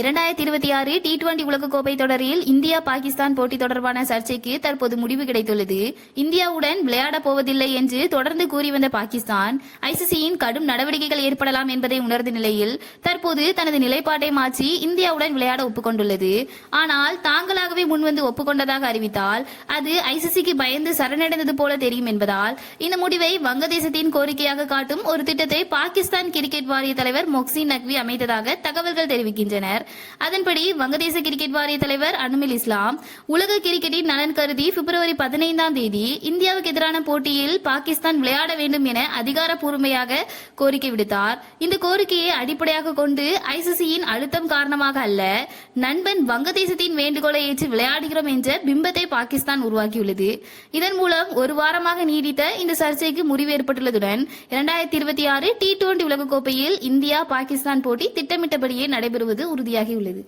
2026 T20 உலகக்கோப்பை தொடரில் India Pakistan போட்டி தொடர்பான சர்ச்சைக்கு தற்போது முடிவு கிடைத்துள்ளது. இந்தியாவுடன் விளையாடப் போவதில்லை என்று தொடர்ந்து கூறி வந்த பாகிஸ்தான் ஐசிசியின் கடும் நடவடிக்கைகள் ஏற்படலாம் என்பதை உணர்ந்த நிலையில் தற்போது தனது நிலைப்பாட்டை மாற்றி இந்தியாவுடன் விளையாட ஒப்புக்கொண்டுள்ளது. ஆனால் தாங்களாகவே முன்வந்து ஒப்புக்கொண்டதாக அறிவித்தால் அது ஐசிசிக்கு பயந்து சரணடைந்தது போல தெரியும் என்பதால் இந்த முடிவை வங்கதேசத்தின் கோரிக்கையாக காட்டும் ஒரு திட்டத்தை பாகிஸ்தான் கிரிக்கெட் வாரிய தலைவர் மொஹ்சின் நக்வி அமைத்ததாக தகவல்கள் தெரிவிக்கின்றனர். அதன்படி வங்கதேச கிரிக்கெட் வாரிய தலைவர் அனுமில் இஸ்லாம் உலக கிரிக்கெட்டின் நலன் கருதி பிப்ரவரி 15ஆம் தேதி இந்தியாவுக்கு எதிரான போட்டியில் பாகிஸ்தான் விளையாட வேண்டும் என அதிகாரப்பூர்வமாக கோரிக்கை விடுத்தார். இந்த கோரிக்கையை அடிப்படையாக கொண்டு ஐசிசியின் அழுத்தம் காரணமாக அல்ல, நண்பன் வங்கதேசத்தின் வேண்டுகோளை ஏற்று விளையாடுகிறோம் என்ற பிம்பத்தை பாகிஸ்தான் உருவாக்கியுள்ளது. இதன் மூலம் ஒரு வாரமாக நீடித்த இந்த சர்ச்சைக்கு முடிவு ஏற்பட்டுள்ளதுடன் 2026 T20 உலகக்கோப்பையில் இந்தியா பாகிஸ்தான் போட்டி திட்டமிட்டபடியே நடைபெறுவது உறுதியாகியுள்ளது.